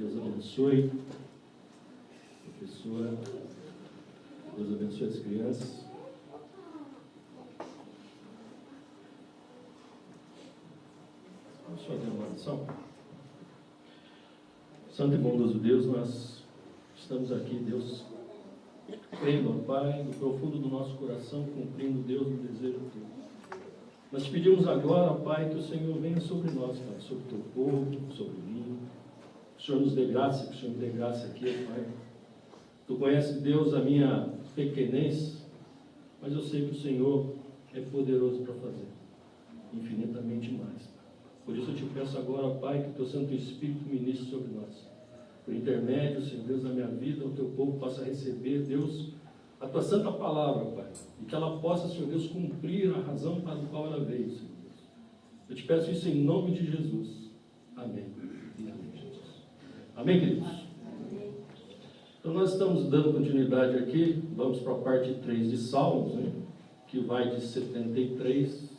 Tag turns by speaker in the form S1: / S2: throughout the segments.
S1: Deus abençoe a professora, Deus abençoe as crianças. Vamos fazer uma oração. Santo e bondoso Deus, nós estamos aqui, Deus, crendo, ó Pai, no profundo do nosso coração, cumprindo, Deus, o desejo teu. Nós te pedimos agora, Pai, que o Senhor venha sobre nós, Pai, sobre o teu povo, sobre mim. Que o Senhor nos dê graça, que o Senhor me dê graça aqui, Pai. Tu conheces, Deus, a minha pequenez, mas eu sei que o Senhor é poderoso para fazer infinitamente mais. Por isso eu te peço agora, Pai, que o teu Santo Espírito ministre sobre nós. Por intermédio, Senhor Deus, da minha vida, o teu povo possa receber, Deus, a tua santa palavra, Pai. E que ela possa, Senhor Deus, cumprir a razão para a qual ela veio, Senhor Deus. Eu te peço isso em nome de Jesus. Amém. E amém, Jesus. Amém, queridos? Então nós estamos dando continuidade aqui, vamos para a parte 3 de Salmos, né? Que vai de 73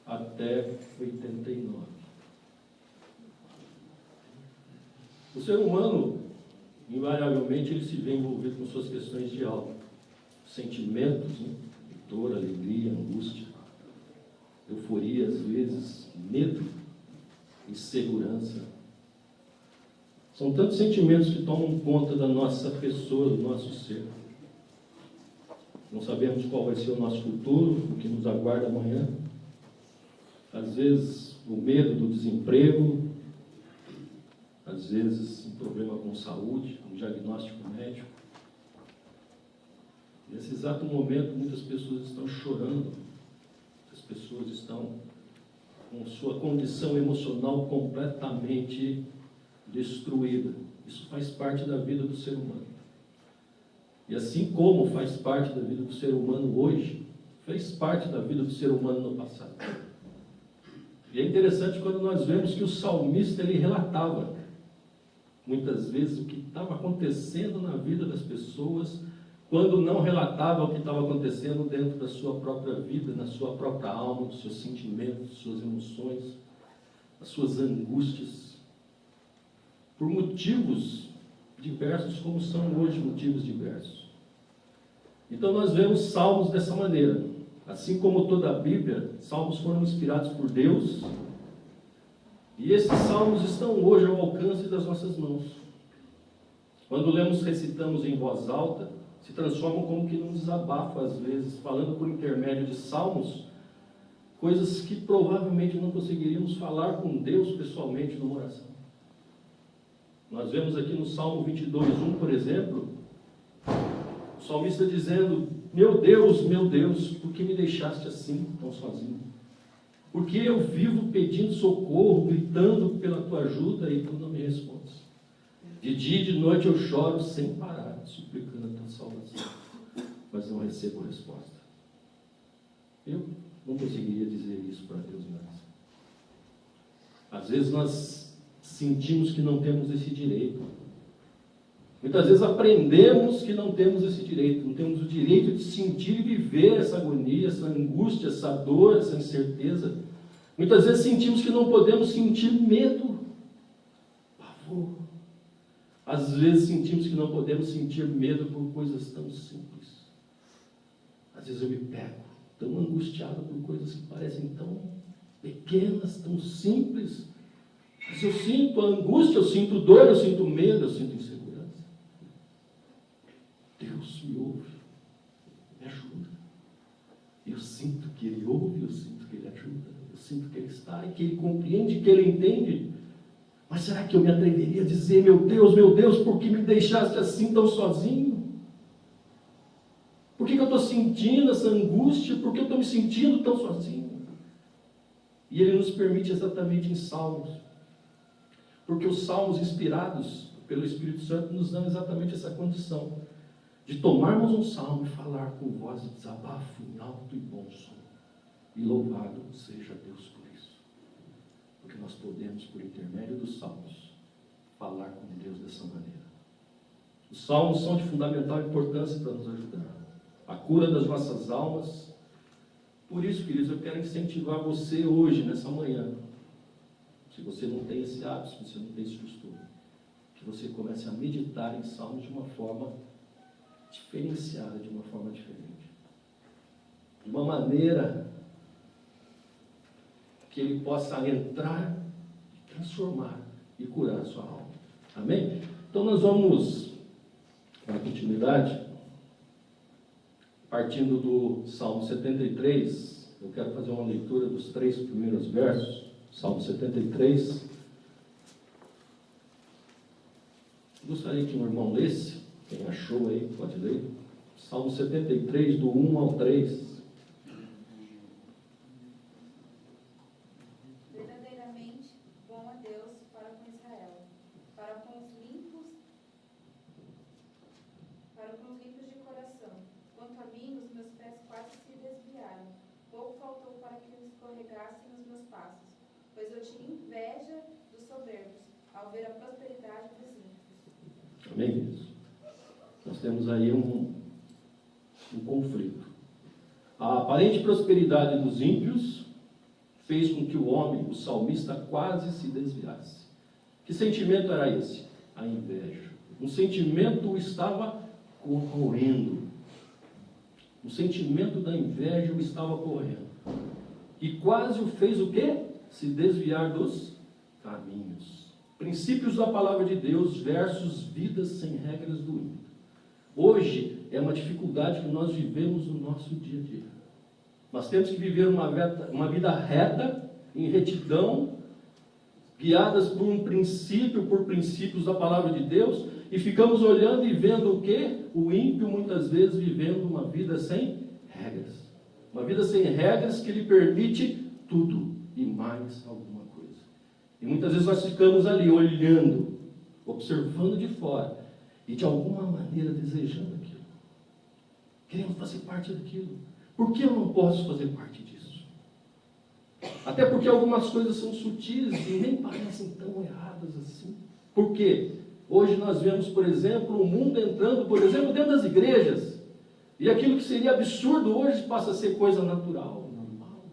S1: até 89. O ser humano, invariavelmente, ele se vê envolvido com suas questões de alma, sentimentos, né? Dor, alegria, angústia, euforia, às vezes, medo, insegurança. São tantos sentimentos que tomam conta da nossa pessoa, do nosso ser. Não sabemos qual vai ser o nosso futuro, o que nos aguarda amanhã. Às vezes, o medo do desemprego, às vezes, um problema com saúde, um diagnóstico médico. Nesse exato momento, muitas pessoas estão chorando, muitas pessoas estão com sua condição emocional completamente destruída. Isso faz parte da vida do ser humano. E assim como faz parte da vida do ser humano hoje, fez parte da vida do ser humano no passado. E é interessante quando nós vemos que o salmista, ele relatava muitas vezes o que estava acontecendo na vida das pessoas, quando não relatava o que estava acontecendo dentro da sua própria vida, na sua própria alma, dos seus sentimentos, das suas emoções, das suas angústias, por motivos diversos, como são hoje motivos diversos. Então nós vemos salmos dessa maneira. Assim como toda a Bíblia, salmos foram inspirados por Deus, e esses salmos estão hoje ao alcance das nossas mãos. Quando lemos, recitamos em voz alta, se transformam como que num desabafo, às vezes, falando por intermédio de salmos, coisas que provavelmente não conseguiríamos falar com Deus pessoalmente numa oração. Nós vemos aqui no Salmo 22:1, por exemplo, o salmista dizendo: meu Deus, por que me deixaste assim, tão sozinho? Porque eu vivo pedindo socorro, gritando pela tua ajuda e tu não me respondes. De dia e de noite eu choro sem parar, suplicando a tua salvação, mas não recebo resposta. Eu não conseguiria dizer isso para Deus mais. Às vezes nós sentimos que não temos esse direito. Muitas vezes aprendemos que não temos esse direito, não temos o direito de sentir e viver essa agonia, essa angústia, essa dor, essa incerteza. Muitas vezes sentimos que não podemos sentir medo, pavor. Às vezes sentimos que não podemos sentir medo por coisas tão simples. Às vezes eu me pego tão angustiado por coisas que parecem tão pequenas, tão simples. Mas eu sinto a angústia, eu sinto dor, eu sinto medo, eu sinto insegurança. Deus me ouve, me ajuda. Eu sinto que Ele ouve, eu sinto que Ele ajuda, eu sinto que Ele está e que Ele compreende, que Ele entende. Mas será que eu me atreveria a dizer: meu Deus, por que me deixaste assim tão sozinho? Por que eu estou sentindo essa angústia? Por que eu estou me sentindo tão sozinho? E Ele nos permite exatamente em Salmos. Porque os Salmos inspirados pelo Espírito Santo nos dão exatamente essa condição de tomarmos um salmo e falar com voz de desabafo em alto e bom som. E louvado seja Deus por isso. Porque nós podemos, por intermédio dos salmos, falar com Deus dessa maneira. Os salmos são de fundamental importância para nos ajudar. A cura das nossas almas. Por isso, queridos, eu quero incentivar você hoje, nessa manhã. Se você não tem esse hábito, se você não tem esse costume, que você comece a meditar em Salmos de uma forma diferenciada, de uma forma diferente. De uma maneira que ele possa entrar, transformar e curar a sua alma. Amém? Então nós vamos, na continuidade, partindo do Salmo 73, eu quero fazer uma leitura dos 3 primeiros versos, Salmo 73. Gostaria que um irmão lesse, quem achou aí, pode ler. Salmo 73, do 1 ao 3.
S2: Verdadeiramente bom é Deus para com Israel, para com os limpos de coração. Quanto a mim, os meus pés quase se desviaram. Pouco faltou para que eu escorregasse nos meus passos, pois eu tive inveja dos soberbos, ao ver a prosperidade dos ímpios.
S1: Amém, queridos? Nós temos aí um conflito. A aparente prosperidade dos ímpios fez com que o homem, o salmista, quase se desviasse. Que sentimento era esse? A inveja. Um sentimento o estava corroendo. O sentimento da inveja o estava corroendo. E quase o fez o quê? Se desviar dos caminhos. Princípios da palavra de Deus versus vidas sem regras do ímpio. Hoje é uma dificuldade que nós vivemos no nosso dia a dia. Nós temos que viver uma vida reta, em retidão, guiadas por princípios da palavra de Deus, e ficamos olhando e vendo o quê? O ímpio muitas vezes vivendo uma vida sem regras. Uma vida sem regras que lhe permite tudo e mais alguma coisa. E muitas vezes nós ficamos ali olhando, observando de fora, e de alguma maneira desejando aquilo. Queremos fazer parte daquilo. Por que eu não posso fazer parte disso? Até porque algumas coisas são sutis e nem parecem tão erradas assim. Por quê? Hoje nós vemos, por exemplo, o mundo entrando, por exemplo, dentro das igrejas. E aquilo que seria absurdo hoje passa a ser coisa natural, normal,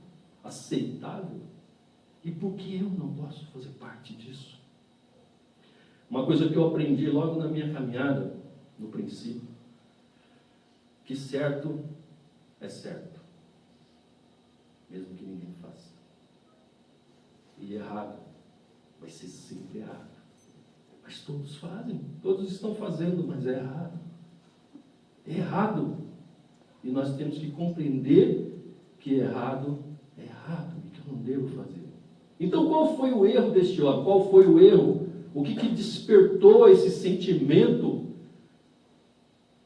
S1: aceitável. E por que eu não posso fazer parte disso? Uma coisa que eu aprendi logo na minha caminhada, no princípio, que certo é certo, mesmo que ninguém faça. E errado vai ser sempre errado. Mas todos fazem, todos estão fazendo, mas é errado. É errado. E nós temos que compreender que errado é errado e que eu não devo fazer. Então qual foi o erro deste homem? Qual foi o erro? O que despertou esse sentimento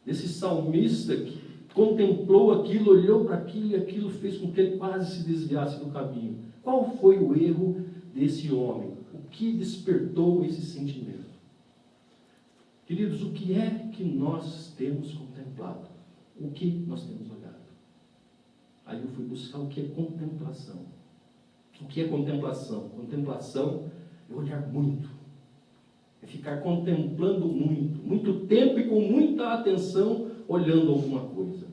S1: desse salmista que contemplou aquilo, olhou para aquilo e aquilo fez com que ele quase se desviasse do caminho? Qual foi o erro desse homem? O que despertou esse sentimento? Queridos, o que é que nós temos contemplado? O que nós temos olhado? Aí eu fui buscar o que é contemplação. O que é contemplação? Contemplação é olhar muito. É ficar contemplando muito tempo e com muita atenção olhando alguma coisa.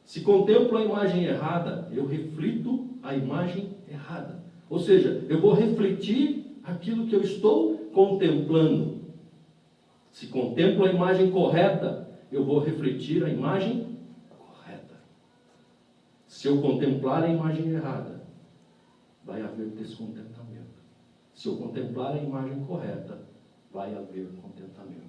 S1: Se contemplo a imagem errada, eu reflito a imagem errada. Ou seja, eu vou refletir aquilo que eu estou contemplando. Se contemplo a imagem correta, eu vou refletir a imagem correta. Se eu contemplar a imagem errada, vai haver descontentamento. Se eu contemplar a imagem correta, vai haver contentamento.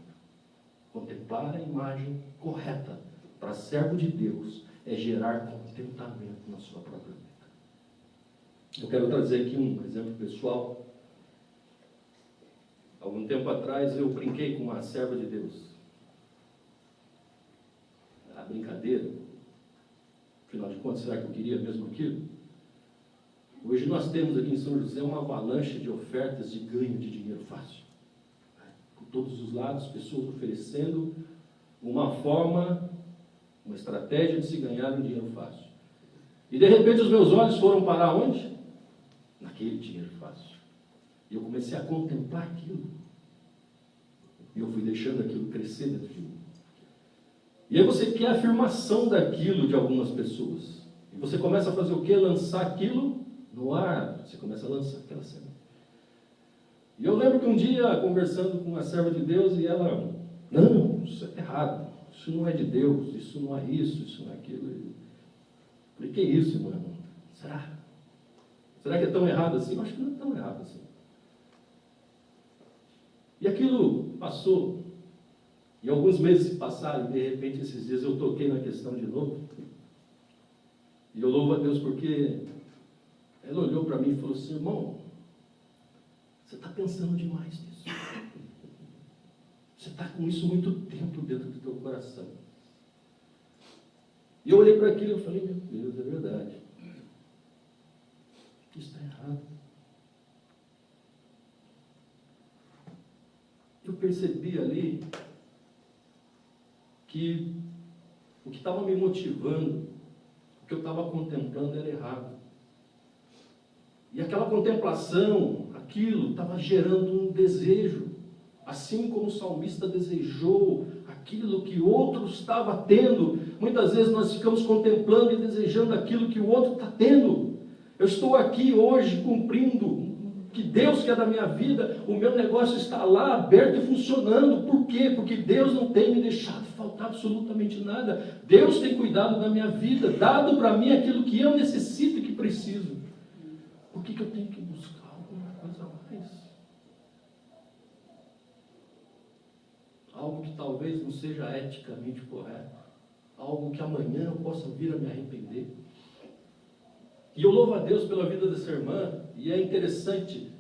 S1: Contemplar a imagem correta para servo de Deus é gerar contentamento na sua própria vida. Eu quero trazer aqui um exemplo pessoal. Algum tempo atrás eu brinquei com uma serva de Deus. A brincadeira, afinal de contas, será que eu queria mesmo aquilo? Hoje nós temos aqui em São José uma avalanche de ofertas de ganho de dinheiro fácil. Por todos os lados, pessoas oferecendo uma forma, uma estratégia de se ganhar um dinheiro fácil. E de repente os meus olhos foram parar onde? Naquele dinheiro fácil. E eu comecei a contemplar aquilo. E eu fui deixando aquilo crescer dentro de mim. E aí você quer a afirmação daquilo de algumas pessoas. E você começa a fazer o quê? Lançar aquilo no ar. Você começa a lançar aquela cena. E eu lembro que um dia, conversando com uma serva de Deus, e ela, não, isso é errado, isso não é de Deus, isso não é isso não é aquilo. Eu falei, que isso, irmão? Será? Será que é tão errado assim? Eu acho que não é tão errado assim. E aquilo passou. E alguns meses se passaram, e de repente esses dias eu toquei na questão de novo. E eu louvo a Deus porque ela olhou para mim e falou assim, irmão, você está pensando demais nisso. Você está com isso muito tempo dentro do teu coração. E eu olhei para aquilo e falei, meu Deus, é verdade. Isso está errado. Eu percebi ali que o que estava me motivando, o que eu estava contemplando era errado. E aquela contemplação, aquilo estava gerando um desejo, assim como o salmista desejou aquilo que outro estava tendo. Muitas vezes nós ficamos contemplando e desejando aquilo que o outro está tendo. Eu estou aqui hoje cumprindo o que Deus quer da minha vida, o meu negócio está lá aberto e funcionando. Por quê? Porque Deus não tem me deixado faltar absolutamente nada. Deus tem cuidado da minha vida, dado para mim aquilo que eu necessito e que preciso. Por que eu tenho que buscar alguma coisa a mais? Algo que talvez não seja eticamente correto. Algo que amanhã eu possa vir a me arrepender. E eu louvo a Deus pela vida dessa irmã, e é interessante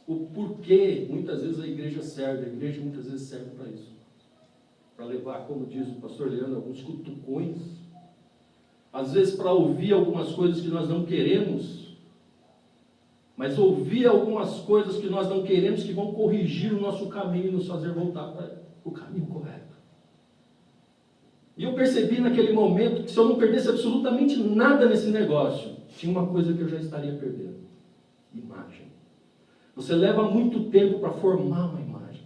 S1: o porquê muitas vezes a igreja serve. A igreja muitas vezes serve para isso. Para levar, como diz o pastor Leandro, alguns cutucões. Às vezes para ouvir algumas coisas que nós não queremos, mas ouvir algumas coisas que nós não queremos, que vão corrigir o nosso caminho e nos fazer voltar para o caminho correto. E eu percebi naquele momento que se eu não perdesse absolutamente nada nesse negócio, tinha uma coisa que eu já estaria perdendo. Imagem. Você leva muito tempo para formar uma imagem.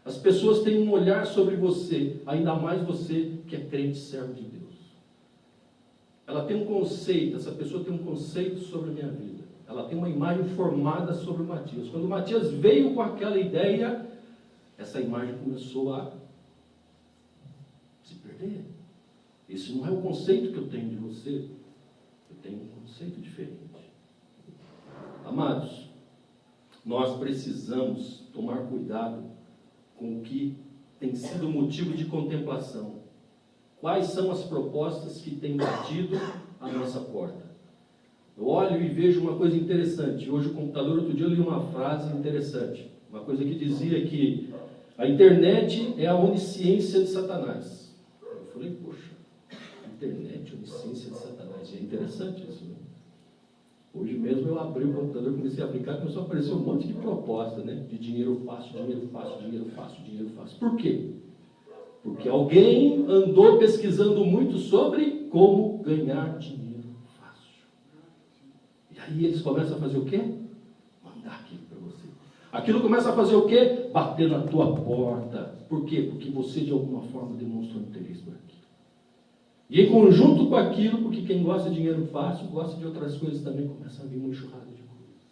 S1: As pessoas têm um olhar sobre você, ainda mais você que é crente servo de Deus. Ela tem um conceito, essa pessoa tem um conceito sobre a minha vida. Ela tem uma imagem formada sobre o Matias. Quando o Matias veio com aquela ideia, essa imagem começou a se perder. Esse não é o conceito que eu tenho de você. Eu tenho um conceito diferente. Amados, nós precisamos tomar cuidado com o que tem sido motivo de contemplação. Quais são as propostas que têm batido a nossa porta? Eu olho e vejo uma coisa interessante. Hoje o computador, outro dia eu li uma frase interessante. Uma coisa que dizia que a internet é a onisciência de Satanás. Eu falei, poxa, internet, onisciência de Satanás. É interessante isso, né? Hoje mesmo eu abri o computador, comecei a brincar, começou a aparecer um monte de proposta, né? De dinheiro fácil, dinheiro fácil, dinheiro fácil, dinheiro fácil. Por quê? Porque alguém andou pesquisando muito sobre como ganhar dinheiro fácil. E aí eles começam a fazer o quê? Mandar aquilo para você. Aquilo começa a fazer o quê? Bater na tua porta. Por quê? Porque você de alguma forma demonstrou interesse por aquilo. E em conjunto com aquilo, porque quem gosta de dinheiro fácil, gosta de outras coisas também, começa a vir uma enxurrada de coisas.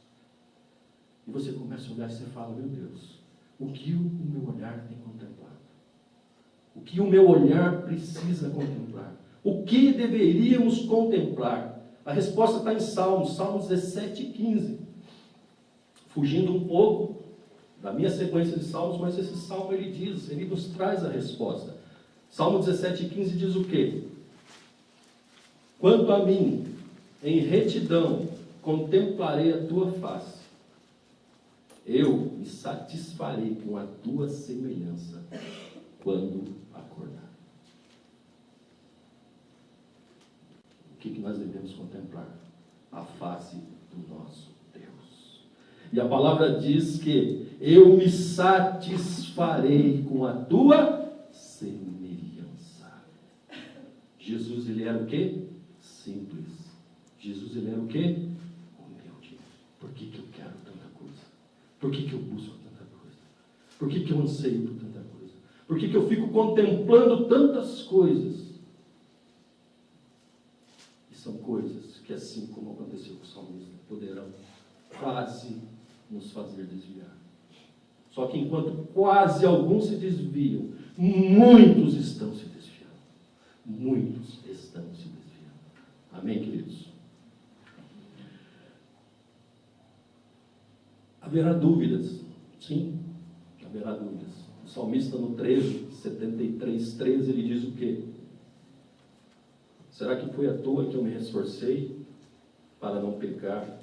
S1: E você começa a olhar e você fala, meu Deus, o que o meu olhar tem contemplado? O que o meu olhar precisa contemplar? O que deveríamos contemplar? A resposta está em Salmos, Salmos 17:15. Fugindo um pouco da minha sequência de Salmos, mas esse Salmo ele nos traz a resposta. Salmo 17:15 diz o quê? Quanto a mim, em retidão, contemplarei a tua face. Eu me satisfarei com a tua semelhança quando acordar. O que nós devemos contemplar? A face do nosso Deus. E a palavra diz que eu me satisfarei com a tua semelhança. Jesus, ele era o quê? Simples. Jesus, ele era o quê? Humilde. Por que eu quero tanta coisa? Por que eu busco tanta coisa? Por que eu anseio por tanta coisa? Por que eu fico contemplando tantas coisas? E são coisas que, assim como aconteceu com o salmista, poderão quase nos fazer desviar. Só que enquanto quase alguns se desviam, muitos estão se desviando. Muitos estão se desviando. Amém, queridos? Haverá dúvidas. Sim, haverá dúvidas. O salmista no 73:13, ele diz o quê? Será que foi à toa que eu me esforcei para não pecar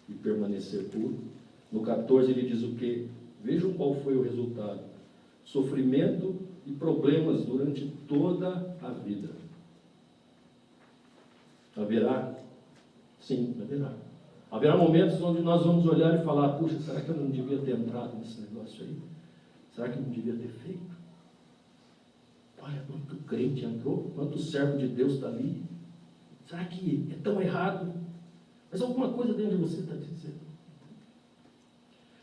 S1: e permanecer puro? No 14 ele diz o quê? Vejam qual foi o resultado. Sofrimento e problemas durante toda a vida. Haverá? Sim, haverá. Haverá momentos onde nós vamos olhar e falar, puxa, será que eu não devia ter entrado nesse negócio aí? Será que eu não devia ter feito? Olha quanto crente entrou, quanto servo de Deus está ali. Será que é tão errado? Mas alguma coisa dentro de você está dizendo.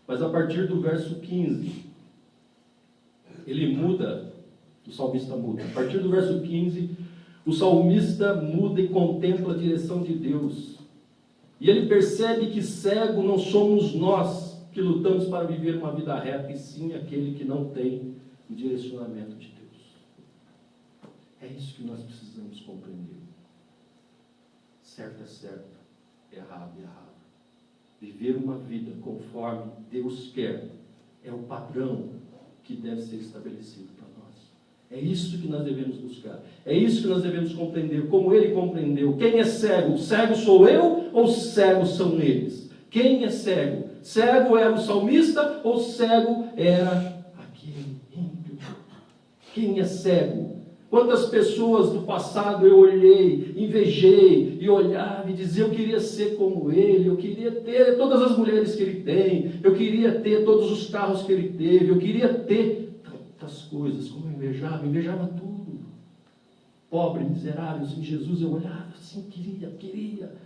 S1: Mas a partir do verso 15, ele muda, o salmista muda. A partir do verso 15, o salmista muda e contempla a direção de Deus. E ele percebe que cego não somos nós que lutamos para viver uma vida reta, e sim aquele que não tem o direcionamento de Deus. É isso que nós precisamos compreender. Certo é certo, errado é errado. Viver uma vida conforme Deus quer é o padrão que deve ser estabelecido para nós. É isso que nós devemos buscar. É isso que nós devemos compreender, como ele compreendeu. Quem é cego? O cego sou eu ou cegos são eles? Quem é cego? Cego era o salmista ou cego era aquele ímpio? Quem é cego? Quantas pessoas do passado eu olhei, invejei e olhava e dizia, eu queria ser como ele, eu queria ter todas as mulheres que ele tem, eu queria ter todos os carros que ele teve, eu queria ter tantas coisas, como eu invejava tudo. Pobre, miserável, sem Jesus, eu olhava assim, queria.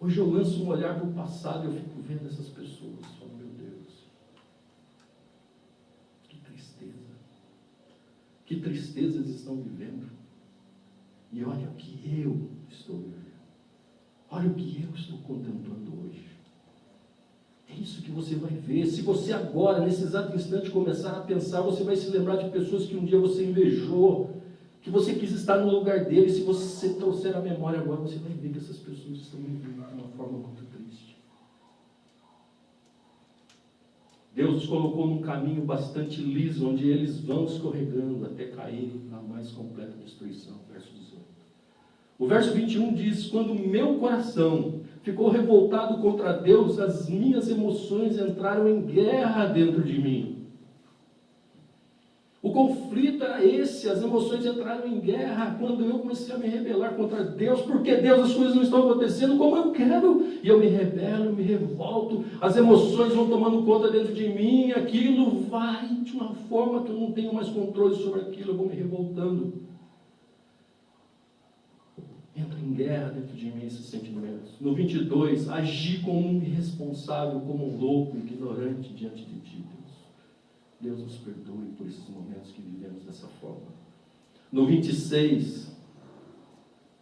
S1: Hoje eu lanço um olhar para o passado e eu fico vendo essas pessoas, falo, meu Deus, que tristeza. Que tristeza eles estão vivendo. E olha o que eu estou vivendo. Olha o que eu estou contemplando hoje. É isso que você vai ver. Se você agora, nesse exato instante, começar a pensar, você vai se lembrar de pessoas que um dia você invejou, que você quis estar no lugar deles. Se você trouxer a memória agora, você vai ver que essas pessoas estão vivendo de uma forma muito triste. Deus os colocou num caminho bastante liso, onde eles vão escorregando até caírem na mais completa destruição. Verso 18. O verso 21 diz, quando meu coração ficou revoltado contra Deus, as minhas emoções entraram em guerra dentro de mim. O conflito era esse, as emoções entraram em guerra quando eu comecei a me rebelar contra Deus, porque Deus, as coisas não estão acontecendo como eu quero, e eu me rebelo, eu me revolto, as emoções vão tomando conta dentro de mim, aquilo vai de uma forma que eu não tenho mais controle sobre aquilo, eu vou me revoltando. Entra em guerra dentro de mim esses sentimentos. No 22, agi como um irresponsável, como um louco, ignorante diante de ti, Deus. Deus nos perdoe por esses momentos que vivemos dessa forma. No 26,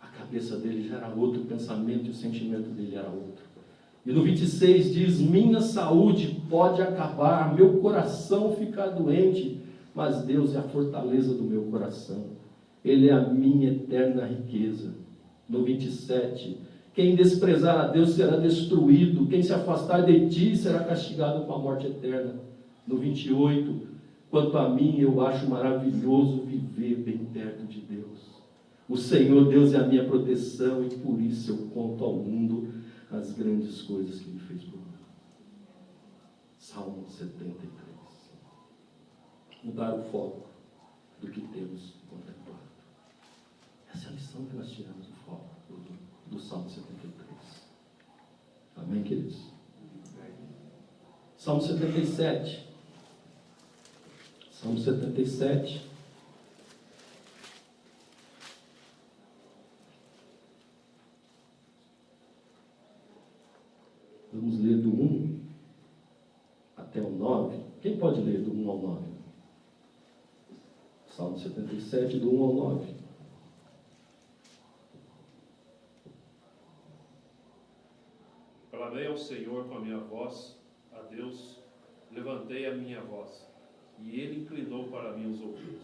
S1: a cabeça dele já era outra, o pensamento e o sentimento dele era outro. E no 26 diz, minha saúde pode acabar, meu coração ficar doente, mas Deus é a fortaleza do meu coração. Ele é a minha eterna riqueza. No 27, quem desprezar a Deus será destruído, quem se afastar de ti será castigado com a morte eterna. No 28, quanto a mim, eu acho maravilhoso viver bem perto de Deus. O Senhor Deus é a minha proteção e por isso eu conto ao mundo as grandes coisas que Ele fez por mim. Salmo 73. Mudar o foco do que temos contemplado. Essa é a lição que nós tiramos do foco do Salmo 73. Amém, queridos? Salmo 77. Salmo 77. Vamos ler do 1 até o 9. Quem pode ler do 1 ao 9? Salmo 77, do 1 ao 9.
S3: Clamei ao Senhor com a minha voz, a Deus levantei a minha voz, e ele inclinou para mim os ouvidos.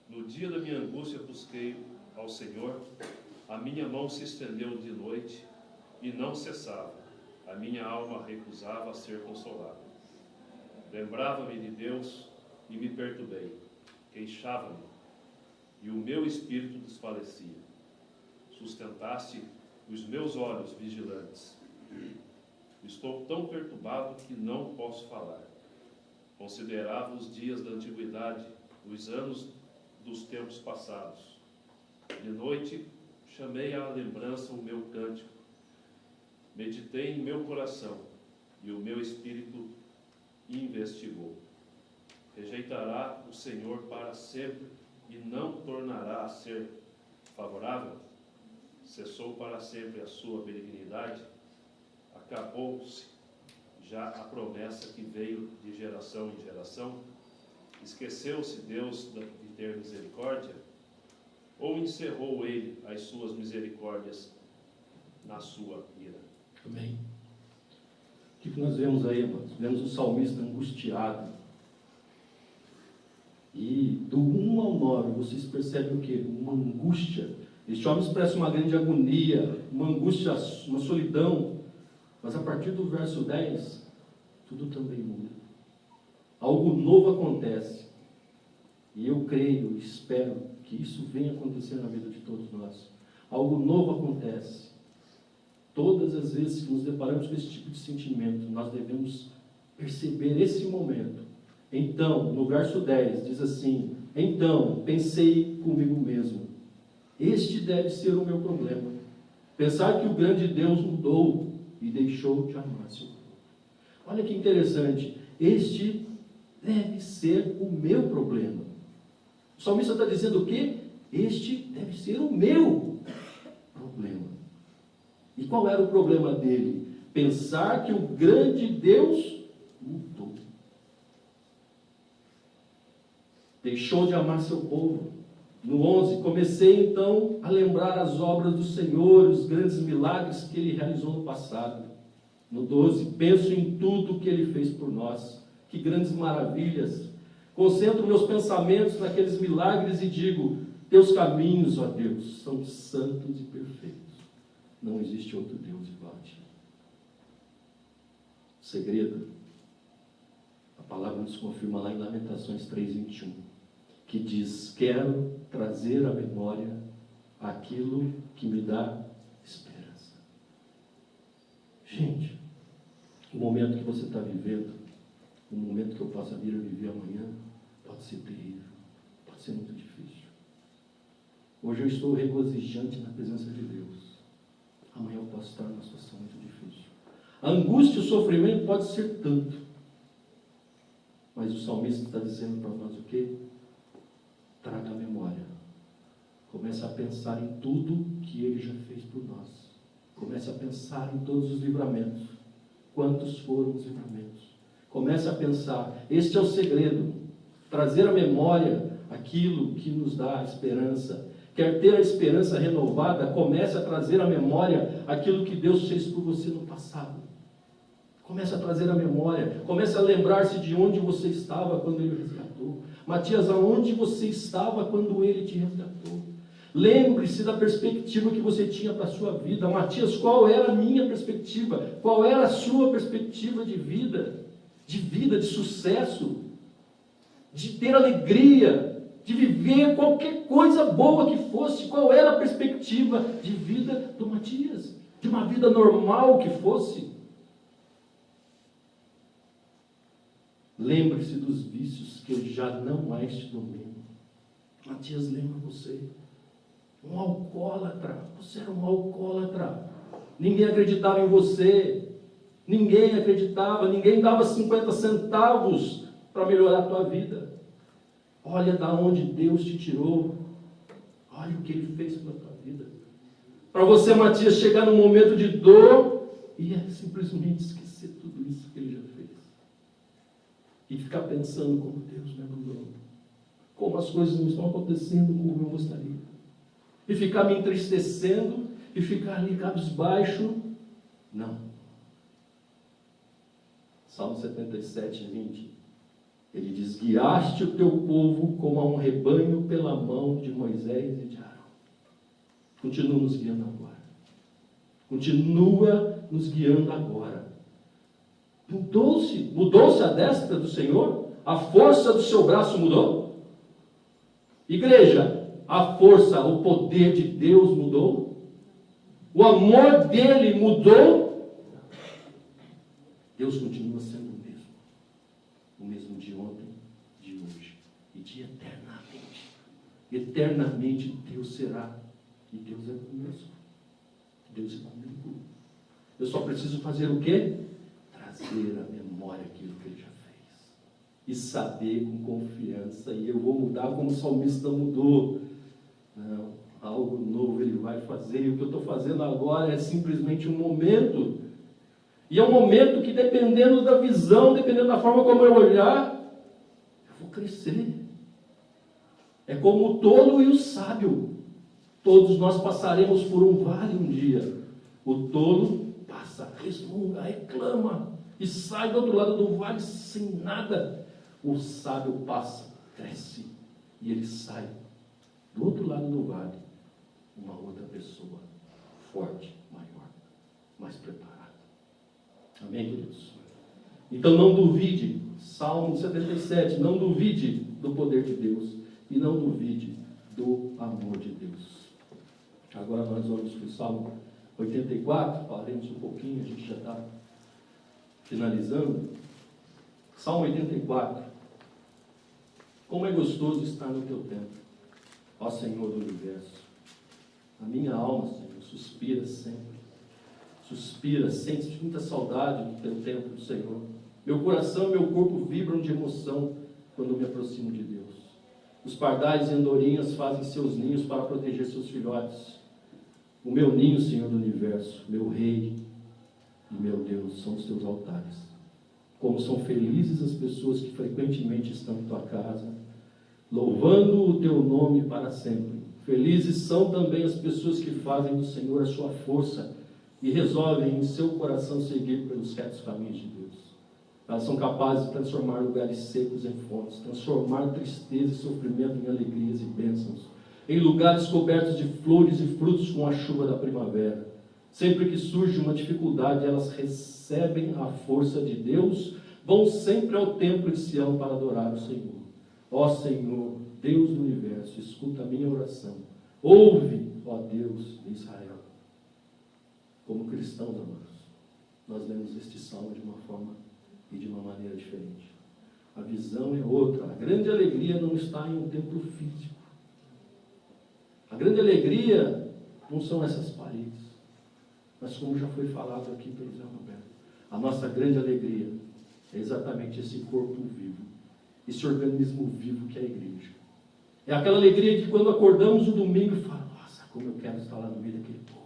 S3: No dia da minha angústia busquei ao Senhor, a minha mão se estendeu de noite e não cessava, a minha alma recusava ser consolada. Lembrava-me de Deus e me perturbei, queixava-me, e o meu espírito desfalecia. Sustentaste os meus olhos vigilantes. Estou tão perturbado que não posso falar. Considerava os dias da antiguidade, os anos dos tempos passados. De noite chamei à lembrança o meu cântico. Meditei em meu coração, e o meu espírito investigou. Rejeitará o Senhor para sempre e não tornará a ser favorável? Cessou para sempre a sua benignidade? Acabou-se já a promessa que veio de geração em geração? Esqueceu-se Deus de ter misericórdia? Ou encerrou ele as suas misericórdias na sua ira?
S1: Amém. O que nós vemos aí, irmãos? Vemos o salmista angustiado. E do 1 ao 9, vocês percebem o quê? Uma angústia. Este homem expressa uma grande agonia, uma angústia, uma solidão. Mas a partir do verso 10, tudo também muda. Algo novo acontece. E eu creio, espero que isso venha acontecer na vida de todos nós. Algo novo acontece. Todas as vezes que nos deparamos com esse tipo de sentimento, nós devemos perceber esse momento. Então, no verso 10, diz assim: então, pensei comigo mesmo, este deve ser o meu problema. Pensar que o grande Deus mudou e deixou de amar seu povo. Olha que interessante, este deve ser o meu problema. O salmista está dizendo o quê? Este deve ser o meu problema. E qual era o problema dele? Pensar que o grande Deus mudou. Deixou de amar seu povo. No 11, comecei então a lembrar as obras do Senhor, os grandes milagres que Ele realizou no passado. No 12, penso em tudo que Ele fez por nós. Que grandes maravilhas. Concentro meus pensamentos naqueles milagres e digo: teus caminhos, ó Deus, são santos e perfeitos. Não existe outro Deus igual a ti. O segredo, a palavra nos confirma lá em Lamentações 3:21, que diz: quero trazer à memória aquilo que me dá esperança. Gente, o momento que você está vivendo, o momento que eu possa vir a viver amanhã, pode ser terrível, pode ser muito difícil. Hoje eu estou regozijante na presença de Deus. Amanhã eu posso estar numa situação muito difícil. A angústia e o sofrimento pode ser tanto. Mas o salmista está dizendo para nós o quê? Traga a memória. Comece a pensar em tudo que Ele já fez por nós. Comece a pensar em todos os livramentos. Quantos foram os livramentos? Comece a pensar. Este é o segredo. Trazer à memória aquilo que nos dá esperança. Quer ter a esperança renovada? Comece a trazer à memória aquilo que Deus fez por você no passado. Comece a trazer à memória. Comece a lembrar-se de onde você estava quando Ele o resgatou. Matias, aonde você estava quando Ele te resgatou? Lembre-se da perspectiva que você tinha para a sua vida. Matias, qual era a minha perspectiva? Qual era a sua perspectiva de vida? De sucesso? De ter alegria? De viver qualquer coisa boa que fosse? Qual era a perspectiva de vida do Matias? De uma vida normal que fosse? Lembre-se dos vícios que já não mais te dominam. Matias, lembra você? Um alcoólatra. Você era um alcoólatra. Ninguém acreditava em você. Ninguém acreditava. Ninguém dava 50 centavos para melhorar a tua vida. Olha da onde Deus te tirou. Olha o que Ele fez pela tua vida. Para você, Matias, chegar num momento de dor e simplesmente esquecer tudo isso que Ele já fez. E ficar pensando como Deus me abandonou. Como as coisas não estão acontecendo como eu gostaria. E ficar me entristecendo e ficar ali cabisbaixo. Não. Salmo 77, 20. Ele diz: guiaste o teu povo como a um rebanho pela mão de Moisés e de Arão. Continua nos guiando agora. Continua nos guiando agora. Mudou-se a destra do Senhor? A força do seu braço mudou? Igreja, a força, o poder de Deus mudou? O amor dele mudou? Deus continua sendo o mesmo. O mesmo de ontem, de hoje e de eternamente. Eternamente Deus será. E Deus é conosco. Deus é comigo. Eu só preciso fazer o quê? Trazer à memória aquilo que Ele já fez. E saber com confiança. E eu vou mudar como o salmista mudou. Não, algo novo Ele vai fazer. E o que eu estou fazendo agora é simplesmente um momento. E é um momento que, dependendo da visão, dependendo da forma como eu olhar, eu vou crescer. É como o tolo e o sábio. Todos nós passaremos por um vale um dia. O tolo passa, resmunga, reclama e sai do outro lado do vale sem nada. O sábio passa, cresce e ele sai do outro lado do vale, uma outra pessoa forte, maior, mais preparada. Amém, queridos? Então não duvide, Salmo 77, não duvide do poder de Deus e não duvide do amor de Deus. Agora nós vamos para o Salmo 84, falaremos um pouquinho, a gente já está finalizando. Salmo 84. Como é gostoso estar no teu templo, ó Senhor do universo. A minha alma, Senhor, suspira sempre. Suspira, sente muita saudade do teu templo, Senhor. Meu coração e meu corpo vibram de emoção quando me aproximo de Deus. Os pardais e andorinhas fazem seus ninhos para proteger seus filhotes. O meu ninho, Senhor do universo, meu Rei e meu Deus, são os teus altares. Como são felizes as pessoas que frequentemente estão em tua casa, louvando o teu nome para sempre. Felizes são também as pessoas que fazem do Senhor a sua força e resolvem em seu coração seguir pelos retos caminhos de Deus. Elas são capazes de transformar lugares secos em fontes, transformar tristeza e sofrimento em alegrias e bênçãos, em lugares cobertos de flores e frutos com a chuva da primavera. Sempre que surge uma dificuldade, elas recebem a força de Deus, vão sempre ao templo de Sião para adorar o Senhor. Ó Senhor, Deus do universo, escuta a minha oração. Ouve, ó Deus de Israel. Como cristãos, amados, nós lemos este salmo de uma forma e de uma maneira diferente. A visão é outra. A grande alegria não está em um templo físico. A grande alegria não são essas paredes, mas como já foi falado aqui pelo Zé Roberto, a nossa grande alegria é exatamente esse corpo vivo, esse organismo vivo que é a igreja. É aquela alegria de quando acordamos no domingo e falamos: nossa, como eu quero estar lá no meio daquele povo,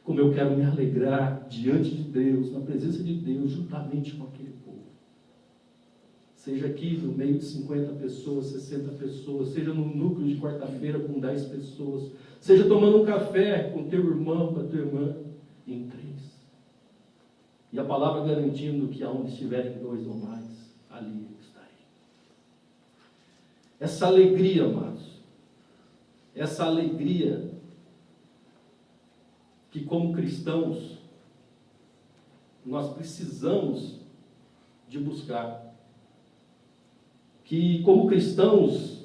S1: como eu quero me alegrar diante de Deus, na presença de Deus, juntamente com aquele povo. Seja aqui no meio de 50 pessoas, 60 pessoas, seja no núcleo de quarta-feira com 10 pessoas, seja tomando um café com teu irmão, com a tua irmã, em 3. E a palavra garantindo que aonde estiverem 2 ou mais, ali estarei. Essa alegria, amados, essa alegria que como cristãos nós precisamos de buscar. Que como cristãos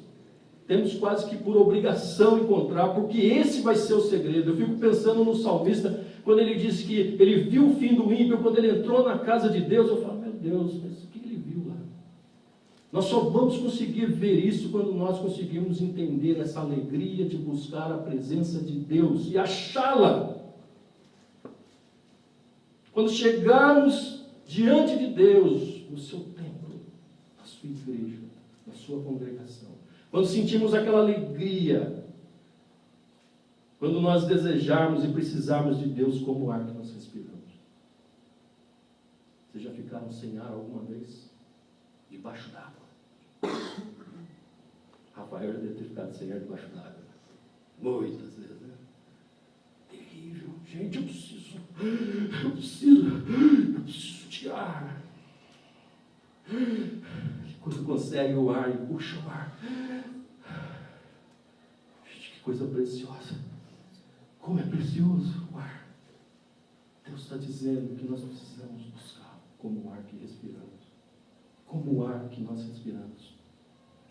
S1: temos quase que por obrigação encontrar, porque esse vai ser o segredo. Eu fico pensando no salmista, quando ele disse que ele viu o fim do ímpio, quando ele entrou na casa de Deus, eu falo: meu Deus, mas o que ele viu lá? Nós só vamos conseguir ver isso quando nós conseguirmos entender essa alegria de buscar a presença de Deus e achá-la. Quando chegarmos diante de Deus, no seu templo, na sua igreja, na sua congregação, quando sentimos aquela alegria, quando nós desejarmos e precisarmos de Deus como o ar que nós respiramos. Vocês já ficaram sem ar alguma vez? Debaixo d'água. Rafael já deve ter ficado sem ar debaixo d'água. Muitas vezes, né? Terrível. Gente, eu preciso de ar. Quando consegue o ar e puxa o ar. Gente, que coisa preciosa. Como é precioso o ar. Deus está dizendo que nós precisamos buscar como o ar que respiramos. Como o ar que nós respiramos.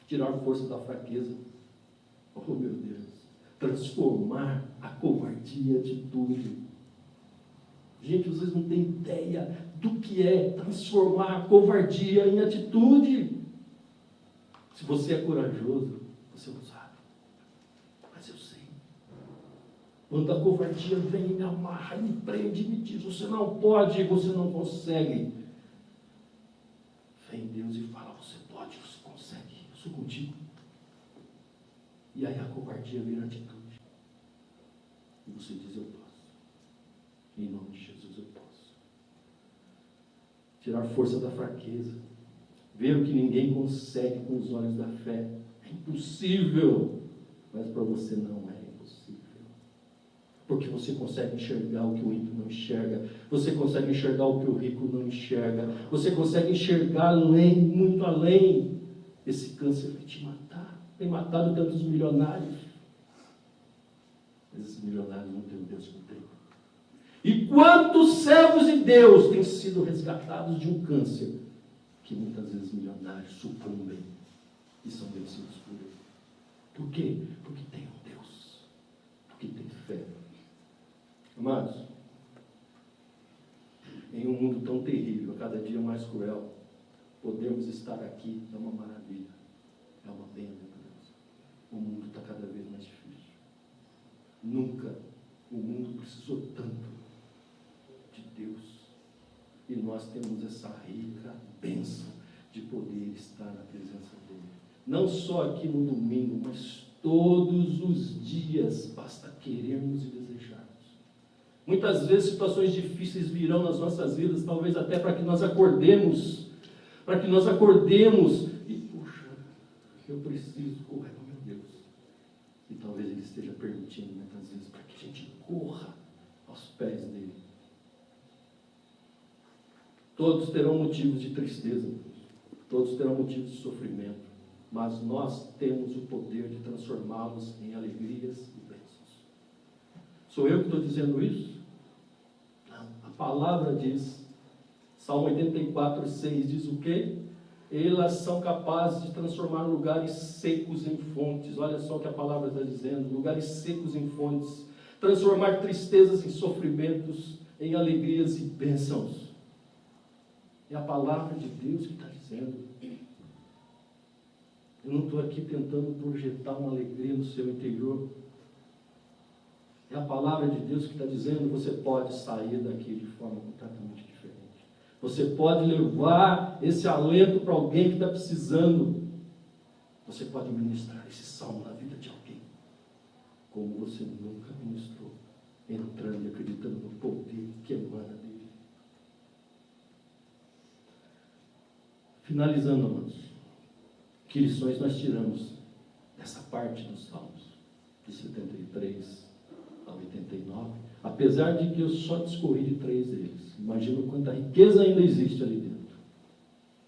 S1: Tirar força da fraqueza. Oh, meu Deus. Transformar a covardia em atitude. Gente, vocês não têm ideia do que é transformar a covardia em atitude. Se você é corajoso, você não sabe. Mas eu sei. Quando a covardia vem, me amarra, me prende, me diz, você não pode, você não consegue. Vem Deus e fala, você pode, você consegue, eu sou contigo. E aí a covardia vira atitude. E você diz, eu posso. Em nome de Jesus eu posso. Tirar força da fraqueza. Ver o que ninguém consegue com os olhos da fé. É impossível. Mas para você não é impossível. Porque você consegue enxergar o que o ímpio não enxerga. Você consegue enxergar o que o rico não enxerga. Você consegue enxergar além, muito além. Esse câncer vai te matar. Tem matado tantos milionários. Mas esses milionários não têm o Deus que tem. E quantos servos de Deus têm sido resgatados de um câncer que muitas vezes milionários sucumbem e são vencidos por ele. Por quê? Porque tem um Deus. Porque tem fé. Amados, em um mundo tão terrível, cada dia mais cruel, podermos estar aqui é uma maravilha. É uma bênção. O mundo está cada vez mais difícil. Nunca o mundo precisou tanto de Deus. E nós temos essa rica bênção de poder estar na presença dEle. Não só aqui no domingo, mas todos os dias, basta querermos e desejarmos. Muitas vezes situações difíceis virão nas nossas vidas, talvez até para que nós acordemos. Para que nós acordemos e, puxa, eu preciso correr para meu Deus. E talvez Ele esteja permitindo muitas vezes para que a gente corra aos pés dEle. Todos terão motivos de tristeza, todos terão motivos de sofrimento, mas nós temos o poder de transformá-los em alegrias e bênçãos. Sou eu que estou dizendo isso? Não, a palavra diz, Salmo 84, 6 diz o quê? Elas são capazes de transformar lugares secos em fontes. Olha só o que a palavra está dizendo, lugares secos em fontes, transformar tristezas em sofrimentos, em alegrias e bênçãos. É a palavra de Deus que está dizendo. Eu não estou aqui tentando projetar uma alegria no seu interior. É a palavra de Deus que está dizendo, você pode sair daqui de forma completamente diferente. Você pode levar esse alento para alguém que está precisando. Você pode ministrar esse salmo na vida de alguém, como você nunca ministrou, entrando e acreditando no poder que emana dele. Finalizando, amados, que lições nós tiramos dessa parte dos Salmos, de 73 a 89, apesar de que eu só discorri de 3 deles. Imagino quanta riqueza ainda existe ali dentro.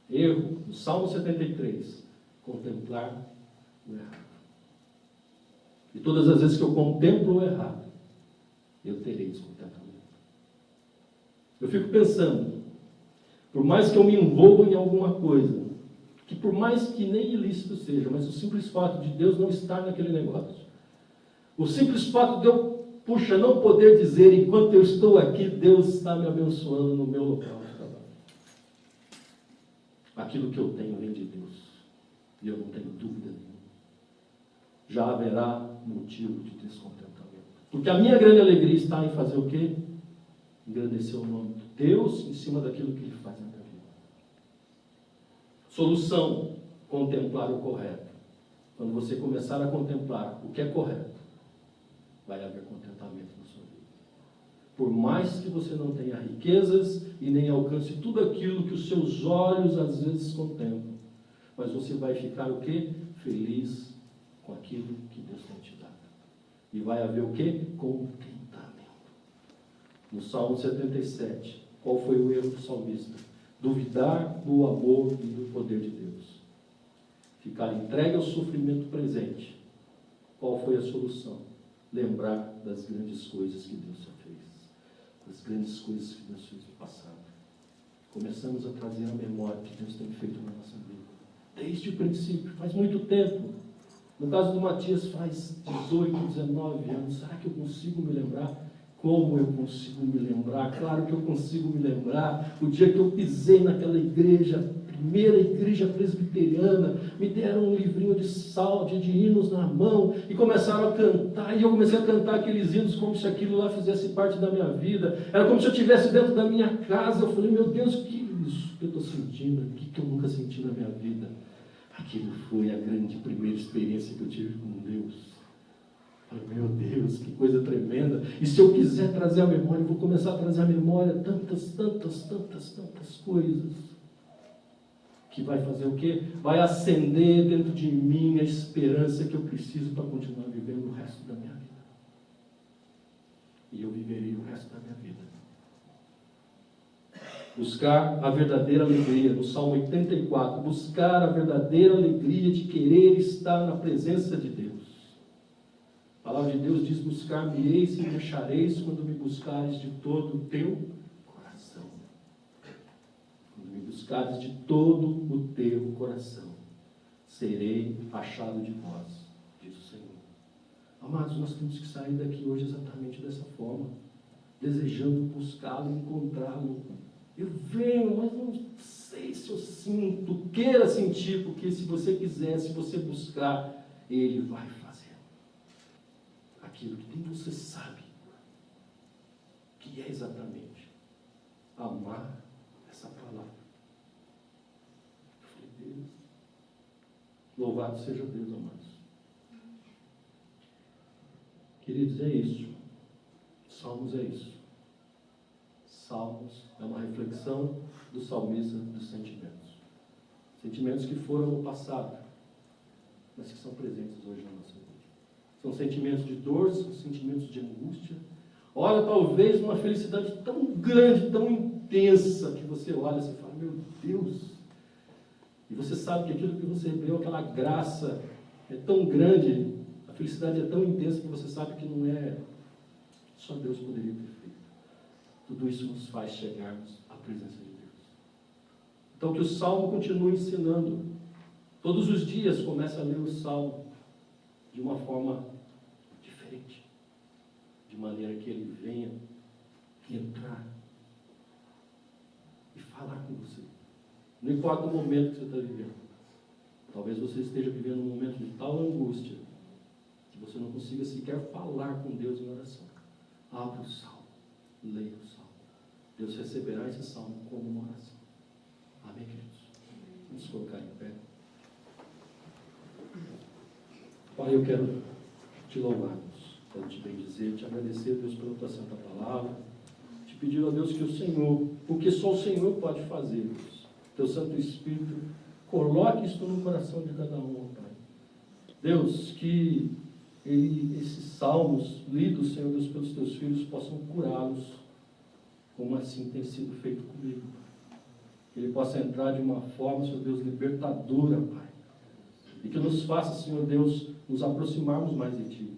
S1: Erro, no Salmo 73, contemplar o errado. E todas as vezes que eu contemplo o errado, eu terei descontentamento. Eu fico pensando, por mais que eu me envolva em alguma coisa, que por mais que nem ilícito seja, mas o simples fato de Deus não estar naquele negócio, o simples fato de eu, não poder dizer, enquanto eu estou aqui, Deus está me abençoando no meu local de trabalho. Aquilo que eu tenho vem de Deus, e eu não tenho dúvida nenhuma. Já haverá motivo de descontentamento. Porque a minha grande alegria está em fazer o quê? Engrandecer o nome de Deus em cima daquilo que Ele faz na minha vida. Solução: contemplar o correto. Quando você começar a contemplar o que é correto, vai haver contentamento na sua vida. Por mais que você não tenha riquezas e nem alcance tudo aquilo que os seus olhos às vezes contemplam, mas você vai ficar o quê? Feliz com aquilo que Deus tem te dado. E vai haver o quê? Contentamento. No Salmo 77, qual foi o erro do salmista? duvidar do amor e do poder de Deus. Ficar entregue ao sofrimento presente. Qual foi a solução? Lembrar das grandes coisas que Deus já fez. Das grandes coisas que Deus fez no passado. Começamos a trazer a memória que Deus tem feito na nossa vida. Desde o princípio, faz muito tempo. No caso do Matias, faz 18, 19 anos. Será que eu consigo me lembrar? Como eu consigo me lembrar? Claro que eu consigo me lembrar. O dia que eu pisei naquela igreja, primeira igreja presbiteriana, me deram um livrinho de salmo, de hinos na mão, e começaram a cantar, e eu comecei a cantar aqueles hinos como se aquilo lá fizesse parte da minha vida. Era como se eu estivesse dentro da minha casa. Eu falei, meu Deus, o que é isso que eu estou sentindo aqui, que eu nunca senti na minha vida? Aquilo foi a grande primeira experiência que eu tive com Deus. Falei, meu Deus, que coisa tremenda. E se eu quiser trazer a memória, eu vou começar a trazer a memória tantas coisas. Que vai fazer o quê? Vai acender dentro de mim a esperança que eu preciso para continuar vivendo o resto da minha vida. E eu viverei o resto da minha vida. Buscar a verdadeira alegria, no Salmo 84, buscar a verdadeira alegria de querer estar na presença de Deus. A palavra de Deus diz, buscar-me-eis e me achareis quando me buscares de todo o teu coração. Quando me buscares de todo o teu coração, serei achado de vós, diz o Senhor. Amados, nós temos que sair daqui hoje exatamente dessa forma, desejando buscá-lo, encontrá-lo. Eu venho, mas não sei se eu sinto, queira sentir, porque se você quiser, se você buscar, Ele vai fazer. Aquilo que nem você sabe, que é exatamente amar essa palavra. Eu falei, Deus, louvado seja Deus, amados. Queridos, é isso. Salmos é isso. Salmos é uma reflexão do salmista dos sentimentos. Sentimentos que foram no passado, mas que são presentes hoje na nossa vida. São sentimentos de dor, são sentimentos de angústia. Olha, talvez uma felicidade tão grande, tão intensa, que você olha e você fala, meu Deus. E você sabe que aquilo que você recebeu, aquela graça, é tão grande, a felicidade é tão intensa que você sabe que não é, só Deus poderia ter feito. Tudo isso nos faz chegarmos à presença de Deus. Então que o Salmo continue ensinando. Todos os dias comece a ler o Salmo de uma forma diferente. De maneira que ele venha entrar e falar com você. Não importa o momento que você está vivendo. Talvez você esteja vivendo um momento de tal angústia que você não consiga sequer falar com Deus em oração. Abra o Salmo. Leia o Salmo. Deus receberá esse Salmo como uma oração. Amém, queridos? Vamos colocar em pé. Pai, eu quero te louvar, quero te bendizer, te agradecer, Deus, pela tua santa palavra. Te pedir a Deus que o Senhor, porque só o Senhor pode fazer, Deus. Teu Santo Espírito, coloque isso no coração de cada um, Pai. Deus, que esses salmos lidos, Senhor Deus, pelos teus filhos, possam curá-los, como assim tem sido feito comigo. Que ele possa entrar de uma forma, Senhor Deus, libertadora, Pai. E que nos faça, Senhor Deus, nos aproximarmos mais de Ti.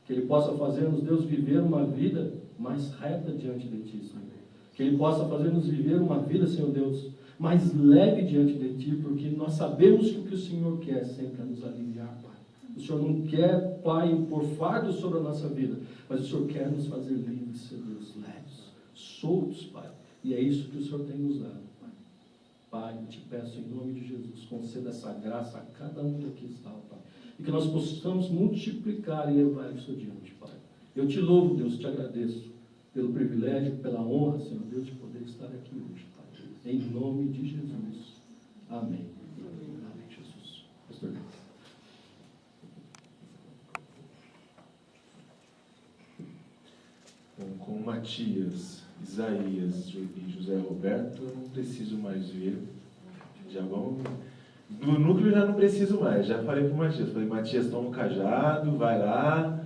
S1: Que Ele possa fazer-nos, Deus, viver uma vida mais reta diante de Ti, Senhor. Que Ele possa fazer-nos viver uma vida, Senhor Deus, mais leve diante de Ti, porque nós sabemos que o que o Senhor quer sempre é nos aliviar, Pai. O Senhor não quer, Pai, impor fardo sobre a nossa vida, mas o Senhor quer nos fazer livres, Senhor Deus, leves, soltos, Pai. E é isso que o Senhor tem nos dado, Pai. Pai, eu te peço em nome de Jesus, conceda essa graça a cada um que aqui está, Pai. E que nós possamos multiplicar e levar isso adiante, Pai. Eu te louvo, Deus, te agradeço pelo privilégio, pela honra, Senhor Deus, de poder estar aqui hoje, Pai. Em nome de Jesus. Amém. Amém, Jesus. Pastor Deus.
S4: Bom, com Matias, Isaías e José Roberto, eu não preciso mais ver. Já vamos... Do núcleo já não preciso mais. Já falei para o Matias. Falei, Matias, toma um cajado, vai lá.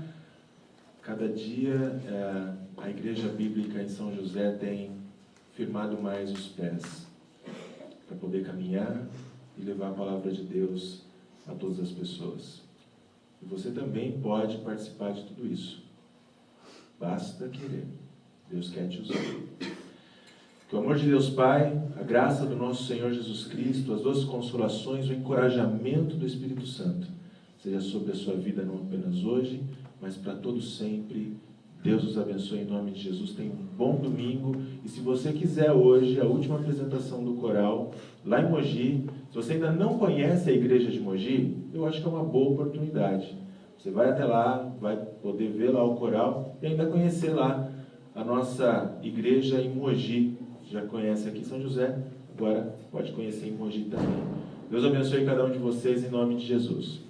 S4: Cada dia a Igreja Bíblica em São José tem firmado mais os pés para poder caminhar e levar a palavra de Deus a todas as pessoas. E você também pode participar de tudo isso. Basta querer. Deus quer te usar. Que o amor de Deus Pai, a graça do nosso Senhor Jesus Cristo, as doces consolações, o encorajamento do Espírito Santo seja sobre a sua vida não apenas hoje, mas para todo sempre. Deus os abençoe em nome de Jesus. Tenha um bom domingo. E se você quiser hoje, a última apresentação do coral, lá em Mogi, se você ainda não conhece a igreja de Mogi, eu acho que é uma boa oportunidade. Você vai até lá, vai poder ver lá o coral e ainda conhecer lá a nossa igreja em Mogi. Já conhece aqui São José, agora pode conhecer em Mogi também. Deus abençoe cada um de vocês em nome de Jesus.